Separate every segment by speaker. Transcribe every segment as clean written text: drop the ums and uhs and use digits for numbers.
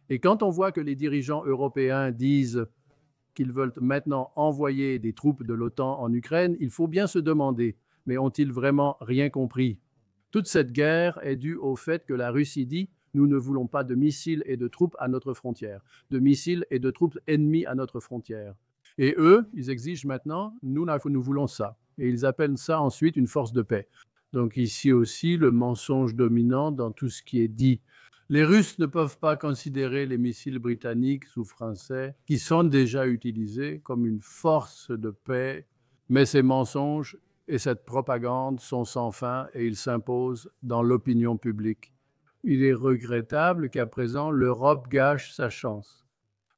Speaker 1: Et quand on voit que les dirigeants européens disent qu'ils veulent maintenant envoyer des troupes de l'OTAN en Ukraine, il faut bien se demander, mais ont-ils vraiment rien compris? Toute cette guerre est due au fait que la Russie dit nous ne voulons pas de missiles et de troupes à notre frontière, de missiles et de troupes ennemies à notre frontière. Et eux, ils exigent maintenant, nous voulons ça. Et ils appellent ça ensuite une force de paix. Donc ici aussi, le mensonge dominant dans tout ce qui est dit. Les Russes ne peuvent pas considérer les missiles britanniques ou français, qui sont déjà utilisés, comme une force de paix, mais ces mensonges et cette propagande sont sans fin et ils s'imposent dans l'opinion publique. Il est regrettable qu'à présent, l'Europe gâche sa chance.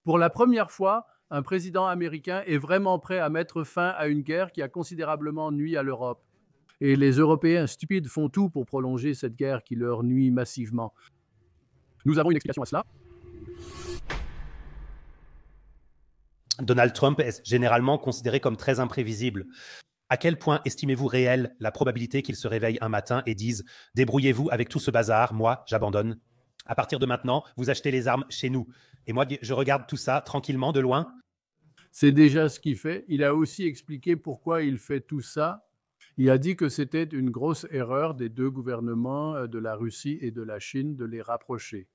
Speaker 1: Pour la première fois, un président américain est vraiment prêt à mettre fin à une guerre qui a considérablement nui à l'Europe. Et les Européens stupides font tout pour prolonger cette guerre qui leur nuit massivement. Nous avons une explication à cela.
Speaker 2: Donald Trump est généralement considéré comme très imprévisible. À quel point estimez-vous réelle la probabilité qu'il se réveille un matin et dise « Débrouillez-vous avec tout ce bazar, moi, j'abandonne. À partir de maintenant, vous achetez les armes chez nous. Et moi, je regarde tout ça tranquillement de loin. »
Speaker 1: C'est déjà ce qu'il fait. Il a aussi expliqué pourquoi il fait tout ça. Il a dit que c'était une grosse erreur des deux gouvernements de la Russie et de la Chine de les rapprocher.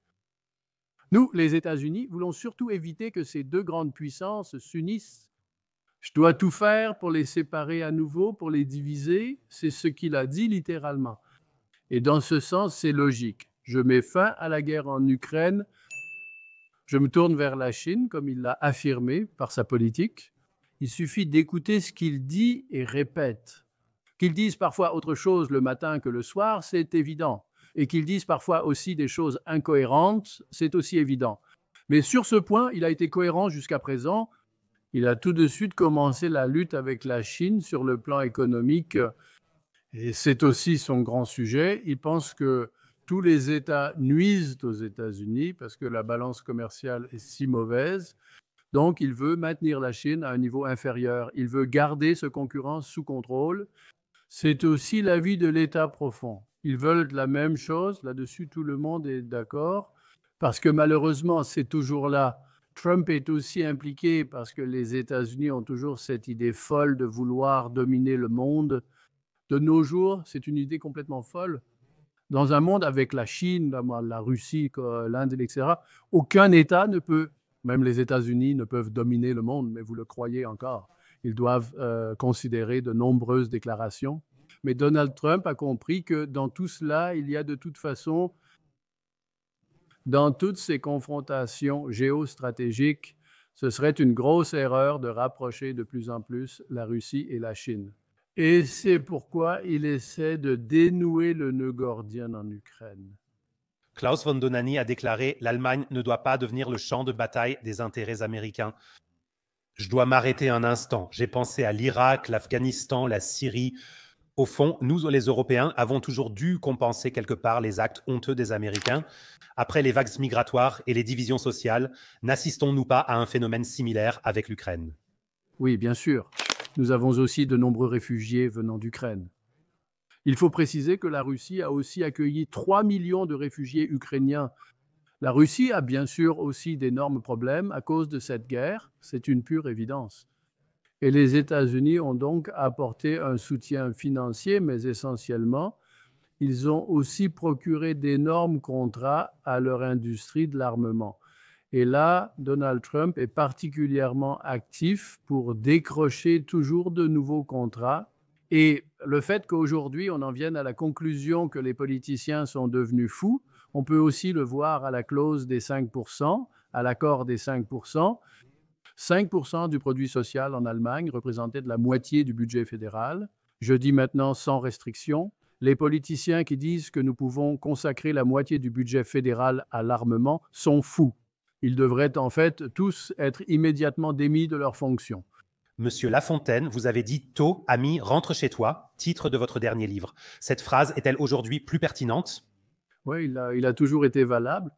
Speaker 1: Nous, les États-Unis, voulons surtout éviter que ces deux grandes puissances s'unissent. Je dois tout faire pour les séparer à nouveau, pour les diviser. C'est ce qu'il a dit littéralement. Et dans ce sens, c'est logique. Je mets fin à la guerre en Ukraine. Je me tourne vers la Chine, comme il l'a affirmé par sa politique. Il suffit d'écouter ce qu'il dit et répète. Qu'ils disent parfois autre chose le matin que le soir, c'est évident. Et qu'ils disent parfois aussi des choses incohérentes, c'est aussi évident. Mais sur ce point, il a été cohérent jusqu'à présent. Il a tout de suite commencé la lutte avec la Chine sur le plan économique. Et c'est aussi son grand sujet. Il pense que tous les États nuisent aux États-Unis parce que la balance commerciale est si mauvaise. Donc, il veut maintenir la Chine à un niveau inférieur. Il veut garder ce concurrent sous contrôle. C'est aussi l'avis de l'État profond. Ils veulent la même chose. Là-dessus, tout le monde est d'accord. Parce que malheureusement, c'est toujours là. Trump est aussi impliqué parce que les États-Unis ont toujours cette idée folle de vouloir dominer le monde. De nos jours, c'est une idée complètement folle. Dans un monde avec la Chine, la Russie, l'Inde, etc., aucun État ne peut, même les États-Unis ne peuvent dominer le monde, mais vous le croyez encore. Ils doivent considérer de nombreuses déclarations. Mais Donald Trump a compris que dans tout cela, il y a de toute façon, dans toutes ces confrontations géostratégiques, ce serait une grosse erreur de rapprocher de plus en plus la Russie et la Chine. Et c'est pourquoi il essaie de dénouer le nœud gordien en Ukraine.
Speaker 2: Klaus von Donany a déclaré « L'Allemagne ne doit pas devenir le champ de bataille des intérêts américains. Je dois m'arrêter un instant. J'ai pensé à l'Irak, l'Afghanistan, la Syrie. Au fond, nous, les Européens, avons toujours dû compenser quelque part les actes honteux des Américains. Après les vagues migratoires et les divisions sociales, n'assistons-nous pas à un phénomène similaire avec l'Ukraine ?»
Speaker 1: Oui, bien sûr. Nous avons aussi de nombreux réfugiés venant d'Ukraine. Il faut préciser que la Russie a aussi accueilli 3 millions de réfugiés ukrainiens. La Russie a bien sûr aussi d'énormes problèmes à cause de cette guerre, c'est une pure évidence. Et les États-Unis ont donc apporté un soutien financier, mais essentiellement, ils ont aussi procuré d'énormes contrats à leur industrie de l'armement. Et là, Donald Trump est particulièrement actif pour décrocher toujours de nouveaux contrats. Et le fait qu'aujourd'hui, on en vienne à la conclusion que les politiciens sont devenus fous, on peut aussi le voir à la clause des 5%, à l'accord des 5%. 5% du produit social en Allemagne représentait de la moitié du budget fédéral. Je dis maintenant sans restriction. Les politiciens qui disent que nous pouvons consacrer la moitié du budget fédéral à l'armement sont fous. Ils devraient en fait tous être immédiatement démis de leurs fonctions.
Speaker 2: Monsieur Lafontaine, vous avez dit « Tôt, ami, rentre chez toi », titre de votre dernier livre. Cette phrase est-elle aujourd'hui plus pertinente ?
Speaker 1: Oui, il a toujours été valable.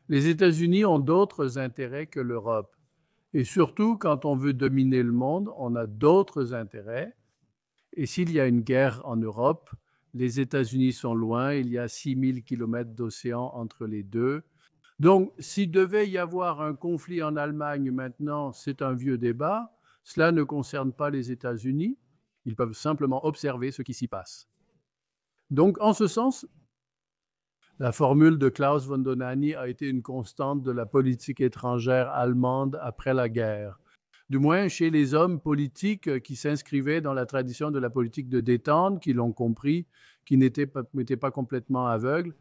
Speaker 1: Les États-Unis ont d'autres intérêts que l'Europe. Et surtout, quand on veut dominer le monde, on a d'autres intérêts. Et s'il y a une guerre en Europe, les États-Unis sont loin, il y a 6000 kilomètres d'océan entre les deux. Donc, s'il devait y avoir un conflit en Allemagne maintenant, c'est un vieux débat. Cela ne concerne pas les États-Unis. Ils peuvent simplement observer ce qui s'y passe. Donc, en ce sens, la formule de Klaus von Dohnanyi a été une constante de la politique étrangère allemande après la guerre. Du moins chez les hommes politiques qui s'inscrivaient dans la tradition de la politique de détente, qui l'ont compris, qui n'étaient pas complètement aveugles.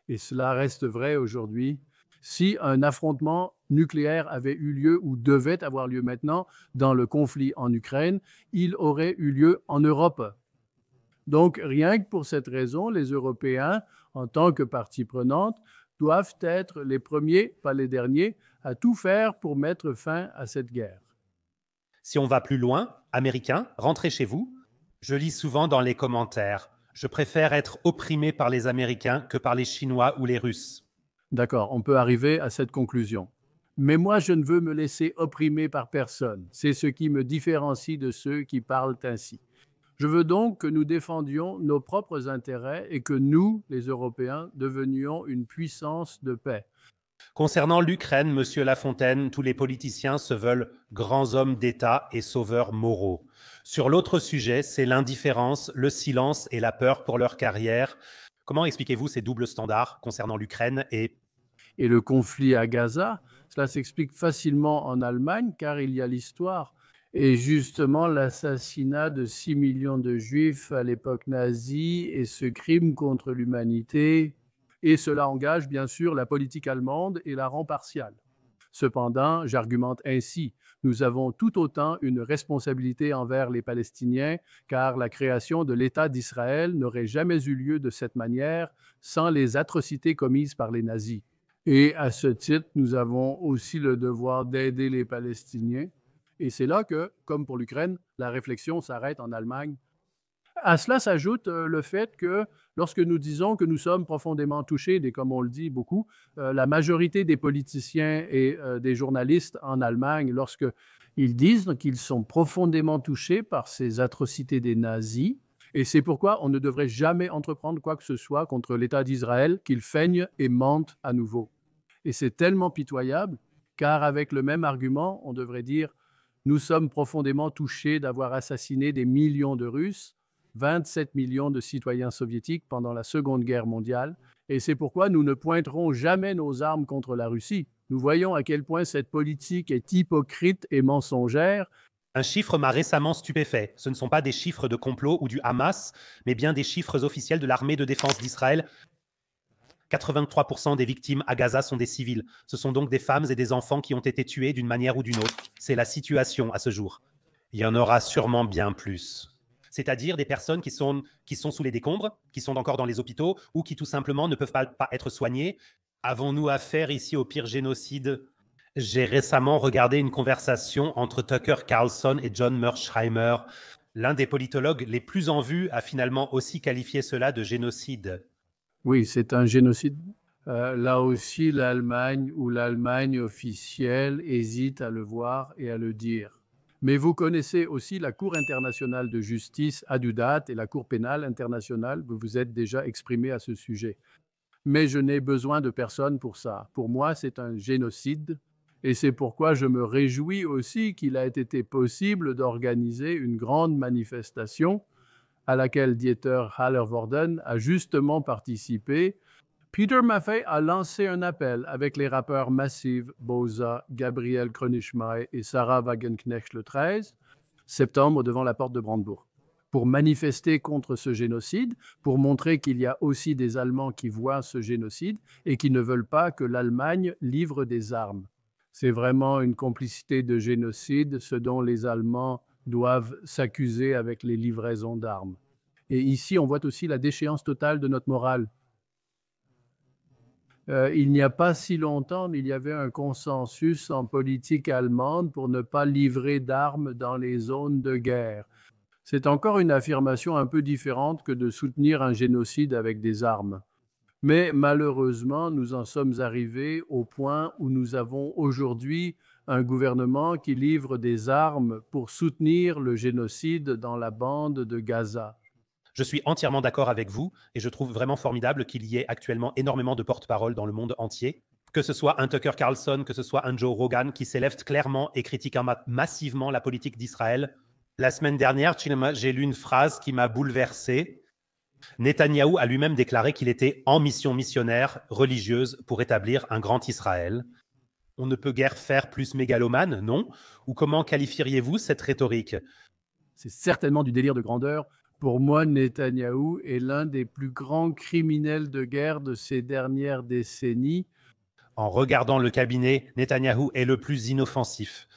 Speaker 1: Et cela reste vrai aujourd'hui. Si un affrontement nucléaire avait eu lieu ou devait avoir lieu maintenant dans le conflit en Ukraine, il aurait eu lieu en Europe. Donc, rien que pour cette raison, les Européens, en tant que partie prenante, doivent être les premiers, pas les derniers, à tout faire pour mettre fin à cette guerre.
Speaker 2: Si on va plus loin, Américains, rentrez chez vous. Je lis souvent dans les commentaires, je préfère être opprimé par les Américains que par les Chinois ou les Russes.
Speaker 1: D'accord, on peut arriver à cette conclusion. Mais moi, je ne veux me laisser opprimer par personne. C'est ce qui me différencie de ceux qui parlent ainsi. Je veux donc que nous défendions nos propres intérêts et que nous, les Européens, devenions une puissance de paix.
Speaker 2: Concernant l'Ukraine, Monsieur Lafontaine, tous les politiciens se veulent grands hommes d'État et sauveurs moraux. Sur l'autre sujet, c'est l'indifférence, le silence et la peur pour leur carrière. Comment expliquez-vous ces doubles standards concernant l'Ukraine et
Speaker 1: le conflit à Gaza, cela s'explique facilement en Allemagne car il y a l'histoire. Et justement, l'assassinat de 6 millions de Juifs à l'époque nazie et ce crime contre l'humanité. Et cela engage bien sûr la politique allemande et la rend partiale. Cependant, j'argumente ainsi, nous avons tout autant une responsabilité envers les Palestiniens, car la création de l'État d'Israël n'aurait jamais eu lieu de cette manière sans les atrocités commises par les nazis. Et à ce titre, nous avons aussi le devoir d'aider les Palestiniens. Et c'est là que, comme pour l'Ukraine, la réflexion s'arrête en Allemagne. À cela s'ajoute le fait que lorsque nous disons que nous sommes profondément touchés, et comme on le dit beaucoup, la majorité des politiciens et des journalistes en Allemagne, lorsqu'ils disent qu'ils sont profondément touchés par ces atrocités des nazis, et c'est pourquoi on ne devrait jamais entreprendre quoi que ce soit contre l'État d'Israël, qu'il feigne et mente à nouveau. Et c'est tellement pitoyable, car avec le même argument, on devrait dire « Nous sommes profondément touchés d'avoir assassiné des millions de Russes, 27 millions de citoyens soviétiques pendant la Seconde Guerre mondiale, et c'est pourquoi nous ne pointerons jamais nos armes contre la Russie. Nous voyons à quel point cette politique est hypocrite et mensongère. »
Speaker 2: Un chiffre m'a récemment stupéfait. Ce ne sont pas des chiffres de complot ou du Hamas, mais bien des chiffres officiels de l'armée de défense d'Israël. 83% des victimes à Gaza sont des civils. Ce sont donc des femmes et des enfants qui ont été tués d'une manière ou d'une autre. C'est la situation à ce jour. Il y en aura sûrement bien plus. C'est-à-dire des personnes qui sont sous les décombres, qui sont encore dans les hôpitaux ou qui tout simplement ne peuvent pas être soignées. Avons-nous affaire ici au pire génocide ? J'ai récemment regardé une conversation entre Tucker Carlson et John Mearsheimer. L'un des politologues les plus en vue a finalement aussi qualifié cela de génocide.
Speaker 1: Oui, c'est un génocide. Là aussi, l'Allemagne ou l'Allemagne officielle hésite à le voir et à le dire. Mais vous connaissez aussi la Cour internationale de justice Haddad et la Cour pénale internationale. Vous vous êtes déjà exprimé à ce sujet. Mais je n'ai besoin de personne pour ça. Pour moi, c'est un génocide. Et c'est pourquoi je me réjouis aussi qu'il a été possible d'organiser une grande manifestation à laquelle Dieter Hallervorden a justement participé. Peter Maffay a lancé un appel avec les rappeurs Massive, Boza, Gabriel Kronischmay et Sarah Wagenknecht le 13 septembre devant la porte de Brandebourg pour manifester contre ce génocide, pour montrer qu'il y a aussi des Allemands qui voient ce génocide et qui ne veulent pas que l'Allemagne livre des armes. C'est vraiment une complicité de génocide, ce dont les Allemands doivent s'accuser avec les livraisons d'armes. Et ici, on voit aussi la déchéance totale de notre morale. Il n'y a pas si longtemps, il y avait un consensus en politique allemande pour ne pas livrer d'armes dans les zones de guerre. C'est encore une affirmation un peu différente que de soutenir un génocide avec des armes. Mais malheureusement, nous en sommes arrivés au point où nous avons aujourd'hui un gouvernement qui livre des armes pour soutenir le génocide dans la bande de Gaza.
Speaker 2: Je suis entièrement d'accord avec vous et je trouve vraiment formidable qu'il y ait actuellement énormément de porte-parole dans le monde entier. que ce soit un Tucker Carlson, que ce soit un Joe Rogan, qui s'élèvent clairement et critiquent massivement la politique d'Israël. La semaine dernière, j'ai lu une phrase qui m'a bouleversé. Netanyahou a lui-même déclaré qu'il était en mission missionnaire religieuse pour établir un grand Israël. On ne peut guère faire plus mégalomane, non? Ou comment qualifieriez-vous cette rhétorique?
Speaker 1: C'est certainement du délire de grandeur. Pour moi, Netanyahou est l'un des plus grands criminels de guerre de ces dernières décennies.
Speaker 2: En regardant le cabinet, Netanyahou est le plus inoffensif.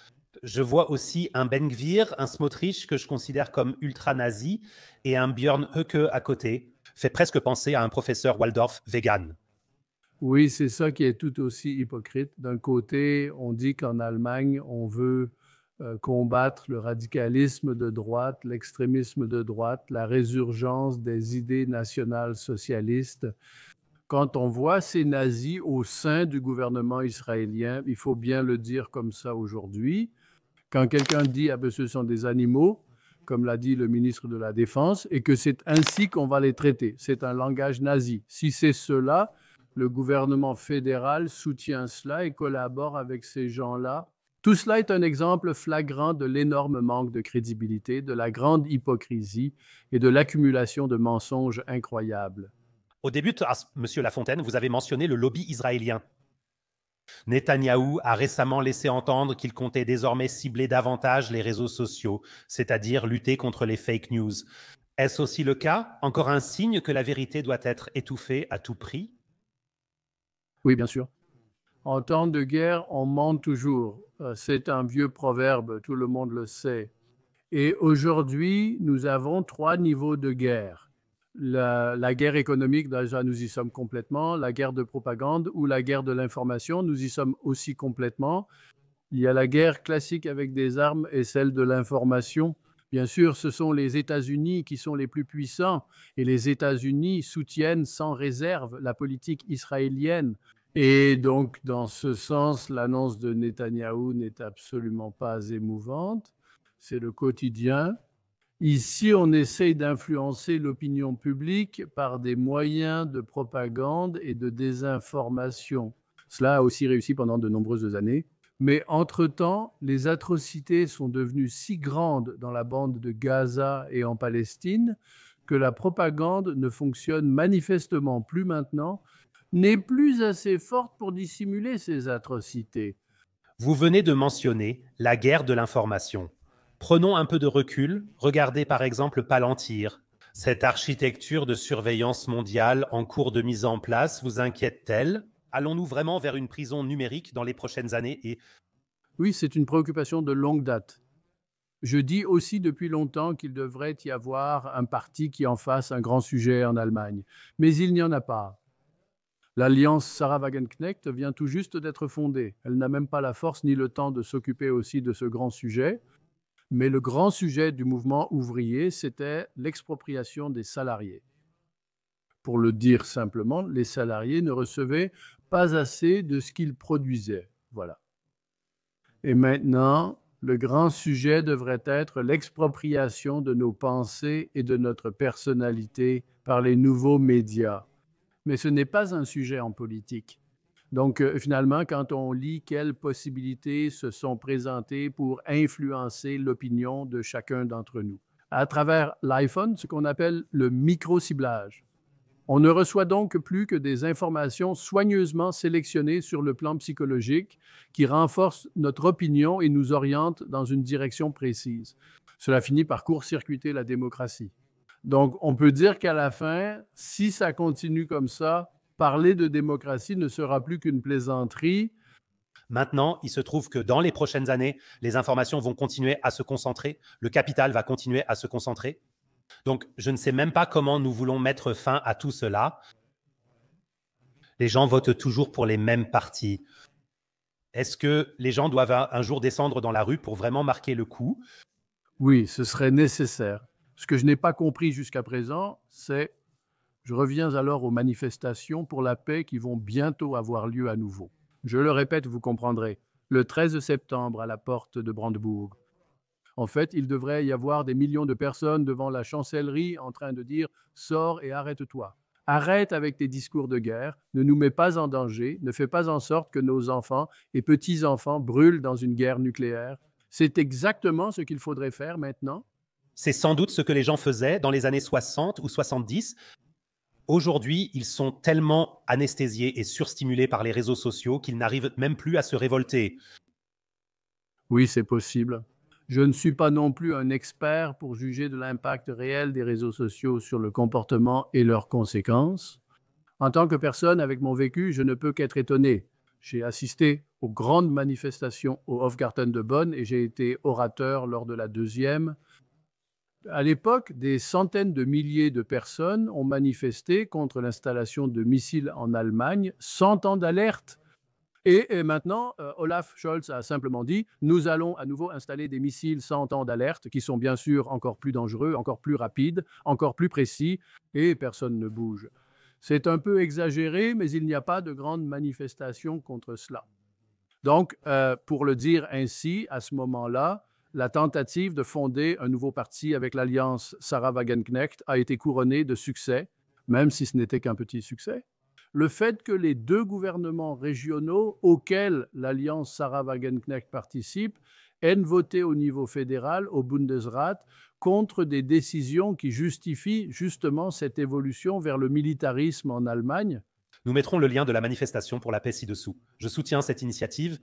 Speaker 2: Je vois aussi un Ben Gvir, un Smotrich que je considère comme ultra-nazi et un Björn Höcke à côté. Fait presque penser à un professeur Waldorf vegan.
Speaker 1: Oui, c'est ça qui est tout aussi hypocrite. D'un côté, on dit qu'en Allemagne, on veut combattre le radicalisme de droite, l'extrémisme de droite, la résurgence des idées nationales socialistes. Quand on voit ces nazis au sein du gouvernement israélien, il faut bien le dire comme ça aujourd'hui, quand quelqu'un dit ah ben, ce sont des animaux, comme l'a dit le ministre de la Défense, et que c'est ainsi qu'on va les traiter. C'est un langage nazi. Si c'est cela, le gouvernement fédéral soutient cela et collabore avec ces gens-là. Tout cela est un exemple flagrant de l'énorme manque de crédibilité, de la grande hypocrisie et de l'accumulation de mensonges incroyables.
Speaker 2: Au début, Monsieur Lafontaine, vous avez mentionné le lobby israélien. Netanyahou a récemment laissé entendre qu'il comptait désormais cibler davantage les réseaux sociaux, c'est-à-dire lutter contre les fake news. Est-ce aussi le cas? Encore un signe que la vérité doit être étouffée à tout prix?
Speaker 1: Oui, bien sûr. En temps de guerre, on ment toujours. C'est un vieux proverbe, tout le monde le sait. Et aujourd'hui, nous avons 3 niveaux de guerre. La guerre économique, déjà, nous y sommes complètement. La guerre de propagande ou la guerre de l'information, nous y sommes aussi complètement. Il y a la guerre classique avec des armes et celle de l'information. Bien sûr, ce sont les États-Unis qui sont les plus puissants et les États-Unis soutiennent sans réserve la politique israélienne. Et donc, dans ce sens, l'annonce de Netanyahou n'est absolument pas émouvante. C'est le quotidien. Ici, on essaye d'influencer l'opinion publique par des moyens de propagande et de désinformation. Cela a aussi réussi pendant de nombreuses années. Mais entre-temps, les atrocités sont devenues si grandes dans la bande de Gaza et en Palestine que la propagande ne fonctionne manifestement plus maintenant, n'est plus assez forte pour dissimuler ces atrocités.
Speaker 2: Vous venez de mentionner la guerre de l'information. Prenons un peu de recul, regardez par exemple Palantir. Cette architecture de surveillance mondiale en cours de mise en place vous inquiète-t-elle? Allons-nous vraiment vers une prison numérique dans les prochaines années et...
Speaker 1: Oui, c'est une préoccupation de longue date. Je dis aussi depuis longtemps qu'il devrait y avoir un parti qui en fasse un grand sujet en Allemagne. Mais il n'y en a pas. L'alliance Sarah Wagenknecht vient tout juste d'être fondée. Elle n'a même pas la force ni le temps de s'occuper aussi de ce grand sujet. Mais le grand sujet du mouvement ouvrier, c'était l'expropriation des salariés. Pour le dire simplement, les salariés ne recevaient pas assez de ce qu'ils produisaient. Voilà. Et maintenant, le grand sujet devrait être l'expropriation de nos pensées et de notre personnalité par les nouveaux médias. Mais ce n'est pas un sujet en politique. Donc, finalement, quand on lit quelles possibilités se sont présentées pour influencer l'opinion de chacun d'entre nous, à travers l'iPhone, ce qu'on appelle le micro-ciblage. On ne reçoit donc plus que des informations soigneusement sélectionnées sur le plan psychologique qui renforcent notre opinion et nous orientent dans une direction précise. Cela finit par court-circuiter la démocratie. Donc, on peut dire qu'à la fin, si ça continue comme ça, parler de démocratie ne sera plus qu'une plaisanterie.
Speaker 2: Maintenant, il se trouve que dans les prochaines années, les informations vont continuer à se concentrer, le capital va continuer à se concentrer. Donc, je ne sais même pas comment nous voulons mettre fin à tout cela. Les gens votent toujours pour les mêmes partis. Est-ce que les gens doivent un jour descendre dans la rue pour vraiment marquer le coup?
Speaker 1: Oui, ce serait nécessaire. Ce que je n'ai pas compris jusqu'à présent, c'est, je reviens alors aux manifestations pour la paix qui vont bientôt avoir lieu à nouveau. Je le répète, vous comprendrez, le 13 septembre à la porte de Brandebourg. En fait, il devrait y avoir des millions de personnes devant la chancellerie en train de dire « Sors et arrête-toi ». Arrête avec tes discours de guerre, ne nous mets pas en danger, ne fais pas en sorte que nos enfants et petits-enfants brûlent dans une guerre nucléaire. C'est exactement ce qu'il faudrait faire maintenant.
Speaker 2: C'est sans doute ce que les gens faisaient dans les années 60 ou 70. Aujourd'hui, ils sont tellement anesthésiés et surstimulés par les réseaux sociaux qu'ils n'arrivent même plus à se révolter.
Speaker 1: Oui, c'est possible. Je ne suis pas non plus un expert pour juger de l'impact réel des réseaux sociaux sur le comportement et leurs conséquences. En tant que personne avec mon vécu, je ne peux qu'être étonné. J'ai assisté aux grandes manifestations au Hofgarten de Bonn et j'ai été orateur lors de la deuxième. À l'époque, des centaines de milliers de personnes ont manifesté contre l'installation de missiles en Allemagne sans temps d'alerte. Et maintenant, Olaf Scholz a simplement dit, nous allons à nouveau installer des missiles sans temps d'alerte, qui sont bien sûr encore plus dangereux, encore plus rapides, encore plus précis, et personne ne bouge. C'est un peu exagéré, mais il n'y a pas de grande manifestation contre cela. Donc, pour le dire ainsi, à ce moment-là, la tentative de fonder un nouveau parti avec l'alliance Sarah Wagenknecht a été couronnée de succès, même si ce n'était qu'un petit succès. Le fait que les deux gouvernements régionaux auxquels l'alliance Sarah Wagenknecht participe aient voté au niveau fédéral, au Bundesrat, contre des décisions qui justifient justement cette évolution vers le militarisme en Allemagne.
Speaker 2: Nous mettrons le lien de la manifestation pour la paix ci-dessous. Je soutiens cette initiative.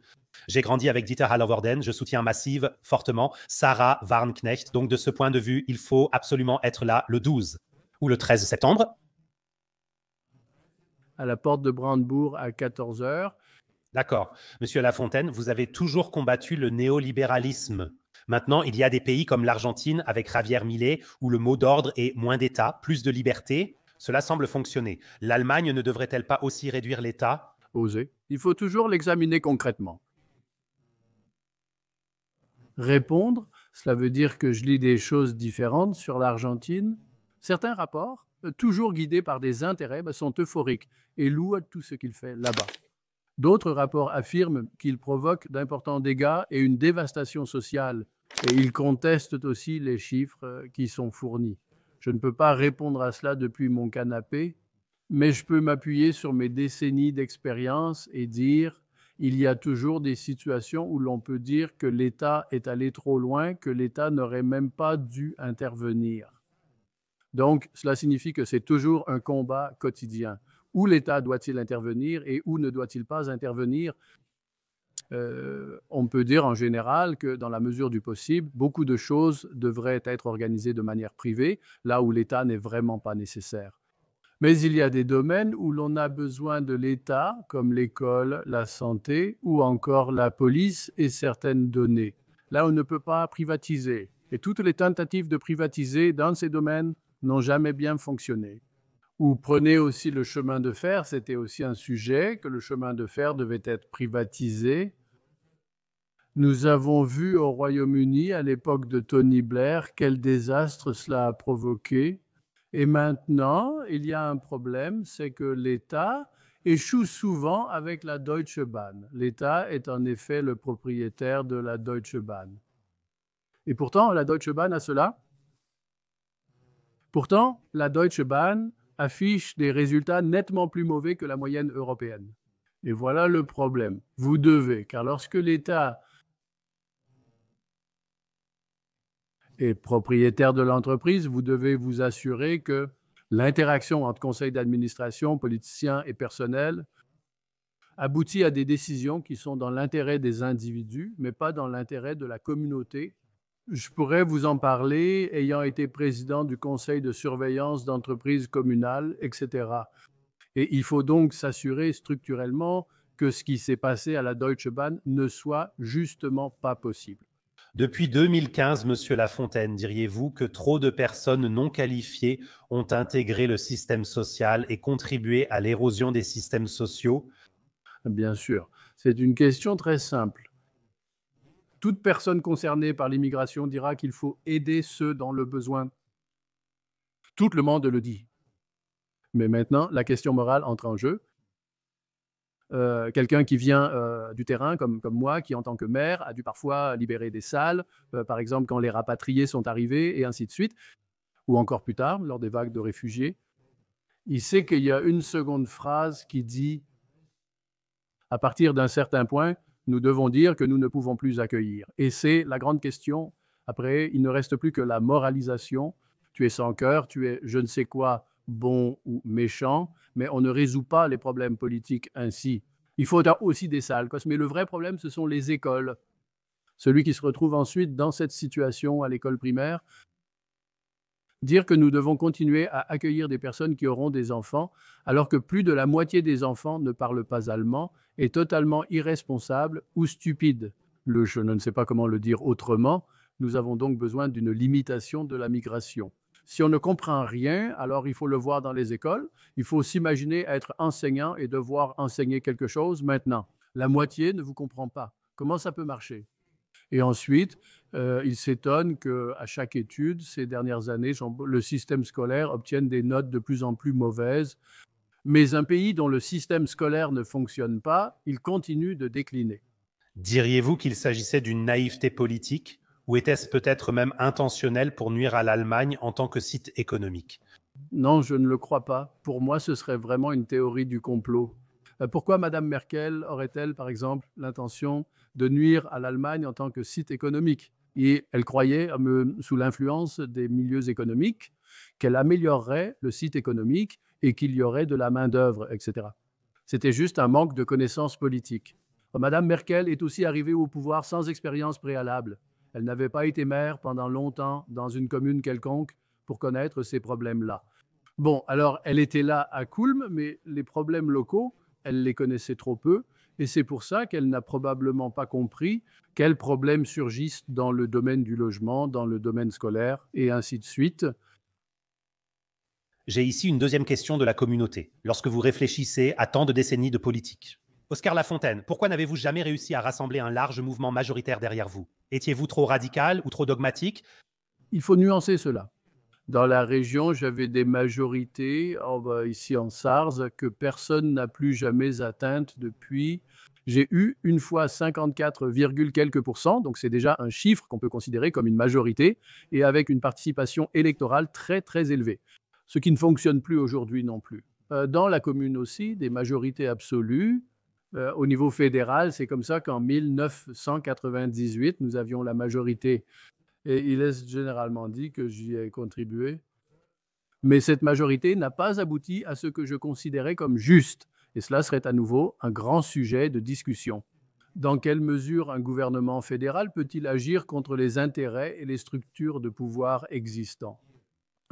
Speaker 2: J'ai grandi avec Dieter Hallervorden. Je soutiens Massive fortement Sarah Wagenknecht. Donc, de ce point de vue, il faut absolument être là le 12 ou le 13 septembre.
Speaker 1: À la porte de Brandebourg à 14 heures.
Speaker 2: D'accord. Monsieur Lafontaine, vous avez toujours combattu le néolibéralisme. Maintenant, il y a des pays comme l'Argentine avec Javier Milei où le mot d'ordre est moins d'État, plus de liberté. Cela semble fonctionner. L'Allemagne ne devrait-elle pas aussi réduire l'État?
Speaker 1: Oser. Il faut toujours l'examiner concrètement. Répondre, cela veut dire que je lis des choses différentes sur l'Argentine. Certains rapports, toujours guidés par des intérêts, sont euphoriques et louent tout ce qu'il fait là-bas. D'autres rapports affirment qu'il provoque d'importants dégâts et une dévastation sociale, et ils contestent aussi les chiffres qui sont fournis. Je ne peux pas répondre à cela depuis mon canapé, mais je peux m'appuyer sur mes décennies d'expérience et dire il y a toujours des situations où l'on peut dire que l'État est allé trop loin, que l'État n'aurait même pas dû intervenir. Donc, cela signifie que c'est toujours un combat quotidien. Où l'État doit-il intervenir et où ne doit-il pas intervenir? On peut dire en général que dans la mesure du possible, beaucoup de choses devraient être organisées de manière privée, là où l'État n'est vraiment pas nécessaire. Mais il y a des domaines où l'on a besoin de l'État, comme l'école, la santé ou encore la police et certaines données. Là, on ne peut pas privatiser. Et toutes les tentatives de privatiser dans ces domaines n'ont jamais bien fonctionné. Ou prenez aussi le chemin de fer, c'était aussi un sujet, que le chemin de fer devait être privatisé. Nous avons vu au Royaume-Uni, à l'époque de Tony Blair, quel désastre cela a provoqué. Et maintenant, il y a un problème, c'est que l'État échoue souvent avec la Deutsche Bahn. L'État est en effet le propriétaire de la Deutsche Bahn. Et pourtant, la Deutsche Bahn a cela. Pourtant, la Deutsche Bahn affiche des résultats nettement plus mauvais que la moyenne européenne. Et voilà le problème. Vous devez, car lorsque l'État est propriétaire de l'entreprise, vous devez vous assurer que l'interaction entre conseil d'administration, politiciens et personnel aboutit à des décisions qui sont dans l'intérêt des individus, mais pas dans l'intérêt de la communauté. Je pourrais vous en parler, ayant été président du conseil de surveillance d'entreprises communales, etc. Et il faut donc s'assurer structurellement que ce qui s'est passé à la Deutsche Bahn ne soit justement pas possible.
Speaker 2: Depuis 2015, Monsieur Lafontaine, diriez-vous que trop de personnes non qualifiées ont intégré le système social et contribué à l'érosion des systèmes sociaux?
Speaker 1: Bien sûr, c'est une question très simple. Toute personne concernée par l'immigration dira qu'il faut aider ceux dans le besoin. Tout le monde le dit. Mais maintenant, la question morale entre en jeu. Quelqu'un qui vient du terrain, comme moi, qui en tant que maire, a dû parfois libérer des salles, par exemple quand les rapatriés sont arrivés, et ainsi de suite, ou encore plus tard, lors des vagues de réfugiés. Il sait qu'il y a une seconde phrase qui dit, à partir d'un certain point, nous devons dire que nous ne pouvons plus accueillir. Et c'est la grande question. Après, il ne reste plus que la moralisation. Tu es sans cœur, tu es je ne sais quoi, bon ou méchant, mais on ne résout pas les problèmes politiques ainsi. Il faut aussi des salles, mais le vrai problème, ce sont les écoles. Celui qui se retrouve ensuite dans cette situation à l'école primaire, dire que nous devons continuer à accueillir des personnes qui auront des enfants, alors que plus de la moitié des enfants ne parlent pas allemand, est totalement irresponsable ou stupide. Je ne sais pas comment le dire autrement. Nous avons donc besoin d'une limitation de la migration. Si on ne comprend rien, alors il faut le voir dans les écoles. Il faut s'imaginer être enseignant et devoir enseigner quelque chose maintenant. La moitié ne vous comprend pas. Comment ça peut marcher? Et ensuite, il s'étonne qu'à chaque étude, ces dernières années, le système scolaire obtienne des notes de plus en plus mauvaises. Mais un pays dont le système scolaire ne fonctionne pas, il continue de décliner.
Speaker 2: Diriez-vous qu'il s'agissait d'une naïveté politique ou était-ce peut-être même intentionnel pour nuire à l'Allemagne en tant que site économique?
Speaker 1: Non, je ne le crois pas. Pour moi, ce serait vraiment une théorie du complot. Pourquoi Mme Merkel aurait-elle, par exemple, l'intention de nuire à l'Allemagne en tant que site économique? Et elle croyait, sous l'influence des milieux économiques, qu'elle améliorerait le site économique et qu'il y aurait de la main-d'œuvre, etc. C'était juste un manque de connaissances politiques. Mme Merkel est aussi arrivée au pouvoir sans expérience préalable. Elle n'avait pas été maire pendant longtemps dans une commune quelconque pour connaître ces problèmes-là. Bon, alors elle était là à Kulm, mais les problèmes locaux, elle les connaissait trop peu, et c'est pour ça qu'elle n'a probablement pas compris quels problèmes surgissent dans le domaine du logement, dans le domaine scolaire, et ainsi de suite.
Speaker 2: J'ai ici une deuxième question de la communauté. Lorsque vous réfléchissez à tant de décennies de politique, Oscar Lafontaine, pourquoi n'avez-vous jamais réussi à rassembler un large mouvement majoritaire derrière vous? Étiez-vous trop radical ou trop dogmatique?
Speaker 1: Il faut nuancer cela. Dans la région, j'avais des majorités, ici en Sarthe, que personne n'a plus jamais atteintes depuis. J'ai eu une fois 54, quelques pourcents, donc c'est déjà un chiffre qu'on peut considérer comme une majorité, et avec une participation électorale très très élevée, ce qui ne fonctionne plus aujourd'hui non plus. Dans la commune aussi, des majorités absolues. Au niveau fédéral, c'est comme ça qu'en 1998, nous avions la majorité. Et il est généralement dit que j'y ai contribué. Mais cette majorité n'a pas abouti à ce que je considérais comme juste. Et cela serait à nouveau un grand sujet de discussion. Dans quelle mesure un gouvernement fédéral peut-il agir contre les intérêts et les structures de pouvoir existants?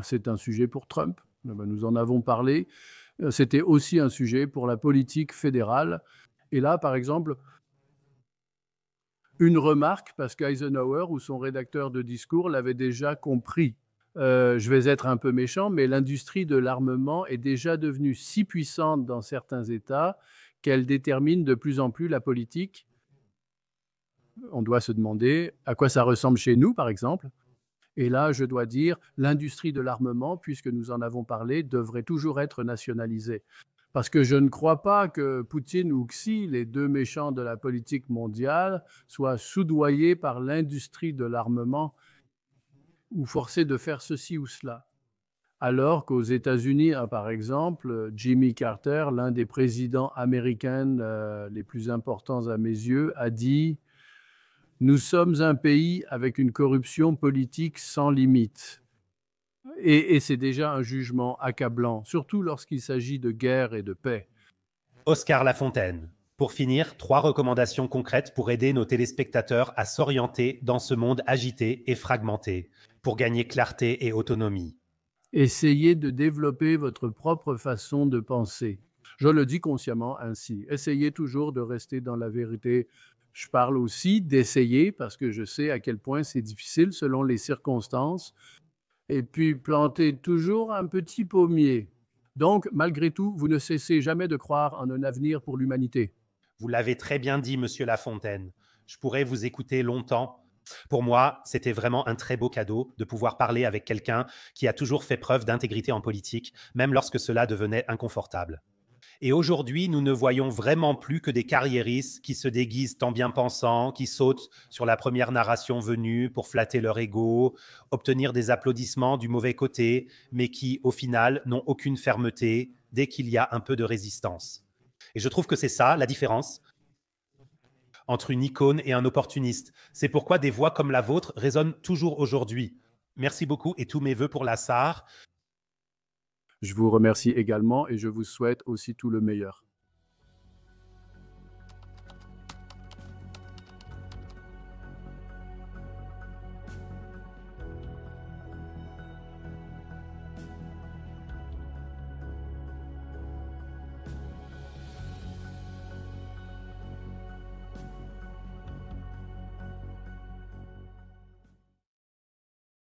Speaker 1: C'est un sujet pour Trump. Nous en avons parlé. C'était aussi un sujet pour la politique fédérale. Et là, par exemple, une remarque, parce qu'Eisenhower ou son rédacteur de discours l'avait déjà compris. Je vais être un peu méchant, mais l'industrie de l'armement est déjà devenue si puissante dans certains États qu'elle détermine de plus en plus la politique. On doit se demander à quoi ça ressemble chez nous, par exemple. Et là, je dois dire, l'industrie de l'armement, puisque nous en avons parlé, devrait toujours être nationalisée. Parce que je ne crois pas que Poutine ou Xi, les deux méchants de la politique mondiale, soient soudoyés par l'industrie de l'armement ou forcés de faire ceci ou cela. Alors qu'aux États-Unis, par exemple, Jimmy Carter, l'un des présidents américains les plus importants à mes yeux, a dit « Nous sommes un pays avec une corruption politique sans limite ». Et c'est déjà un jugement accablant, surtout lorsqu'il s'agit de guerre et de paix.
Speaker 2: Oscar Lafontaine, pour finir, 3 recommandations concrètes pour aider nos téléspectateurs à s'orienter dans ce monde agité et fragmenté, pour gagner clarté et autonomie.
Speaker 1: Essayez de développer votre propre façon de penser. Je le dis consciemment ainsi. Essayez toujours de rester dans la vérité. Je parle aussi d'essayer parce que je sais à quel point c'est difficile selon les circonstances. Et puis planter toujours un petit pommier. Donc, malgré tout, vous ne cessez jamais de croire en un avenir pour l'humanité.
Speaker 2: Vous l'avez très bien dit, Monsieur Lafontaine. Je pourrais vous écouter longtemps. Pour moi, c'était vraiment un très beau cadeau de pouvoir parler avec quelqu'un qui a toujours fait preuve d'intégrité en politique, même lorsque cela devenait inconfortable. Et aujourd'hui, nous ne voyons vraiment plus que des carriéristes qui se déguisent en bien-pensants, qui sautent sur la première narration venue pour flatter leur ego, obtenir des applaudissements du mauvais côté, mais qui, au final, n'ont aucune fermeté dès qu'il y a un peu de résistance. Et je trouve que c'est ça, la différence entre une icône et un opportuniste. C'est pourquoi des voix comme la vôtre résonnent toujours aujourd'hui. Merci beaucoup et tous mes vœux pour la SAR.
Speaker 1: Je vous remercie également et je vous souhaite aussi tout le meilleur.